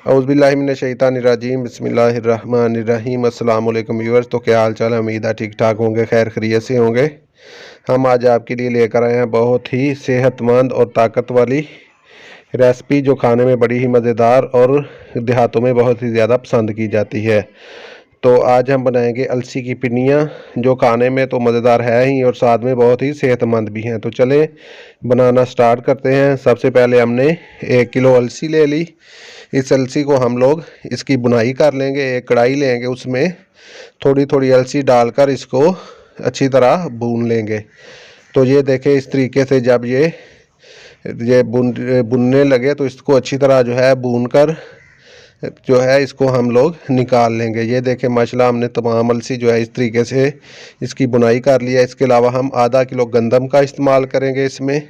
औज़ुबिल्लाहिमिनश्शैतानिर्रजीम बिस्मिल्लाहिर्रहमानिर्रहीम। अस्सलाम वालेकुम व्यूअर्स। तो क्या हाल चाल है, उम्मीद है ठीक ठाक होंगे, खैर खैरियत से होंगे। हम आज आपके लिए लेकर आए हैं बहुत ही सेहतमंद और ताकत वाली रेसिपी, जो खाने में बड़ी ही मज़ेदार और देहातों में बहुत ही ज़्यादा पसंद की जाती है। तो आज हम बनाएंगे अलसी की पिन्नियाँ, जो खाने में तो मज़ेदार है ही और साथ में बहुत ही सेहतमंद भी हैं। तो चलें बनाना स्टार्ट करते हैं। सबसे पहले हमने 1 किलो अलसी ले ली। इस अलसी को हम लोग इसकी बुनाई कर लेंगे। एक कढ़ाई लेंगे, उसमें थोड़ी थोड़ी अलसी डालकर इसको अच्छी तरह भून लेंगे। तो ये देखें, इस तरीके से जब ये भुनने लगे तो इसको अच्छी तरह जो है भून कर जो है इसको हम लोग निकाल लेंगे। ये देखें माशाल्लाह, हमने तमाम अलसी जो है इस तरीके से इसकी बुनाई कर लिया। इसके अलावा हम आधा किलो गंदम का इस्तेमाल करेंगे इसमें,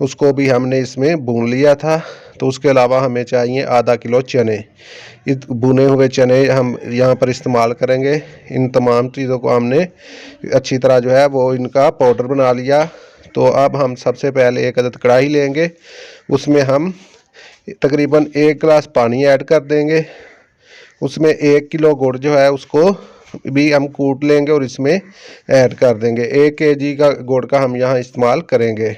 उसको भी हमने इसमें भून लिया था। तो उसके अलावा हमें चाहिए आधा किलो चने। इस भुने हुए चने हम यहाँ पर इस्तेमाल करेंगे। इन तमाम चीज़ों को हमने अच्छी तरह जो है वो इनका पाउडर बना लिया। तो अब हम सबसे पहले एक अदद कढ़ाई लेंगे, उसमें हम तकरीबन 1 गिलास पानी ऐड कर देंगे। उसमें 1 किलो गुड़ जो है उसको भी हम कूट लेंगे और इसमें ऐड कर देंगे। 1 केजी का गुड़ का हम यहाँ इस्तेमाल करेंगे।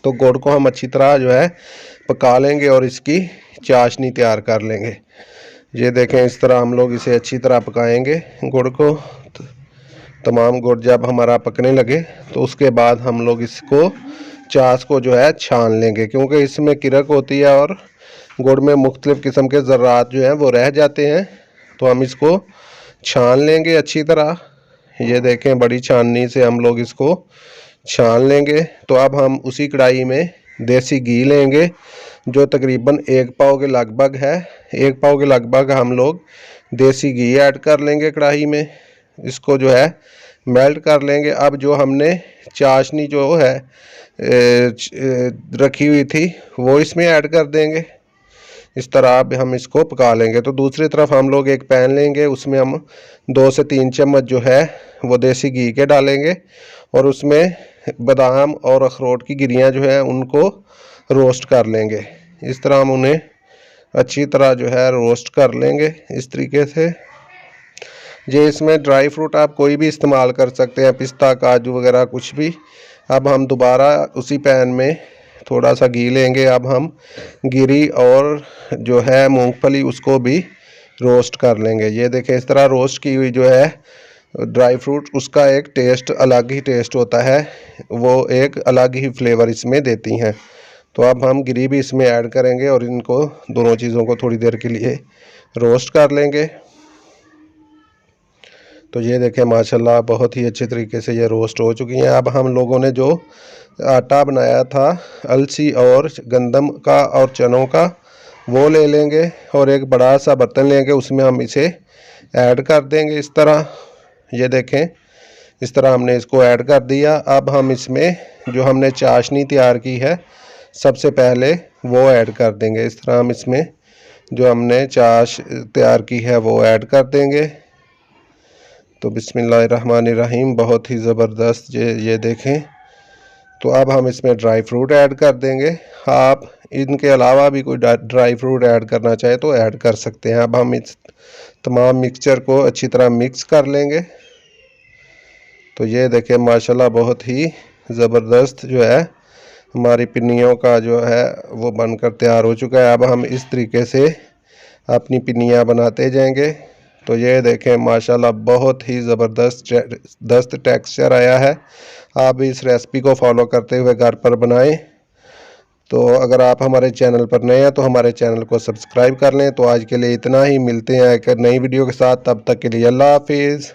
तो गुड़ को हम अच्छी तरह जो है पका लेंगे और इसकी चाशनी तैयार कर लेंगे। ये देखें, इस तरह हम लोग इसे अच्छी तरह पकाएंगे गुड़ को। तमाम गुड़ जब हमारा पकने लगे तो उसके बाद हम लोग इसको चाश को जो है छान लेंगे, क्योंकि इसमें किरक होती है और गुड़ में मुख्तलिफ़ किस्म के ज़र्रात जो हैं वो रह जाते हैं। तो हम इसको छान लेंगे अच्छी तरह। ये देखें, बड़ी छाननी से हम लोग इसको छान लेंगे। तो अब हम उसी कढ़ाई में देसी घी लेंगे, जो तकरीबन 1 पाव के लगभग है। 1 पाव के लगभग हम लोग देसी घी ऐड कर लेंगे कढ़ाई में। इसको जो है मेल्ट कर लेंगे। अब जो हमने चाशनी जो है रखी हुई थी वो इसमें ऐड कर देंगे। इस तरह अब हम इसको पका लेंगे। तो दूसरी तरफ हम लोग एक पैन लेंगे, उसमें हम 2 से 3 चम्मच जो है वो देसी घी के डालेंगे और उसमें बादाम और अखरोट की गिरियाँ जो है उनको रोस्ट कर लेंगे। इस तरह हम उन्हें अच्छी तरह जो है रोस्ट कर लेंगे इस तरीके से। ये इसमें ड्राई फ्रूट आप कोई भी इस्तेमाल कर सकते हैं, पिस्ता, काजू वगैरह कुछ भी। अब हम दोबारा उसी पैन में थोड़ा सा घी लेंगे। अब हम गिरी और जो है मूंगफली उसको भी रोस्ट कर लेंगे। ये देखें, इस तरह रोस्ट की हुई जो है ड्राई फ्रूट, उसका एक टेस्ट अलग ही टेस्ट होता है, वो एक अलग ही फ्लेवर इसमें देती हैं। तो अब हम गिरी भी इसमें ऐड करेंगे और इनको दोनों चीज़ों को थोड़ी देर के लिए रोस्ट कर लेंगे। तो ये देखें माशाल्लाह, बहुत ही अच्छे तरीके से ये रोस्ट हो चुकी हैं। अब हम लोगों ने जो आटा बनाया था अलसी और गंदम का और चनों का, वो ले लेंगे और एक बड़ा सा बर्तन लेंगे, उसमें हम इसे ऐड कर देंगे इस तरह। ये देखें, इस तरह हमने इसको ऐड कर दिया। अब हम इसमें जो हमने चाशनी तैयार की है सबसे पहले वो ऐड कर देंगे। इस तरह हम इसमें जो हमने चाश तैयार की है वो ऐड कर देंगे। तो बिस्मिल्लाहिर्रहमानिर्रहीम, बहुत ही ज़बरदस्त ये देखें। तो अब हम इसमें ड्राई फ्रूट ऐड कर देंगे। आप इनके अलावा भी कोई ड्राई फ्रूट ऐड करना चाहे तो ऐड कर सकते हैं। अब हम इस तमाम मिक्सचर को अच्छी तरह मिक्स कर लेंगे। तो ये देखें माशाल्लाह, बहुत ही ज़बरदस्त जो है हमारी पिन्नियों का जो है वो बनकर तैयार हो चुका है। अब हम इस तरीके से अपनी पिन्नियाँ बनाते जाएंगे। तो ये देखें माशाल्लाह, बहुत ही ज़बरदस्त टेक्सचर आया है। आप इस रेसिपी को फॉलो करते हुए घर पर बनाएं। तो अगर आप हमारे चैनल पर नए हैं तो हमारे चैनल को सब्सक्राइब कर लें। तो आज के लिए इतना ही, मिलते हैं एक नई वीडियो के साथ, तब तक के लिए अल्लाह हाफिज़।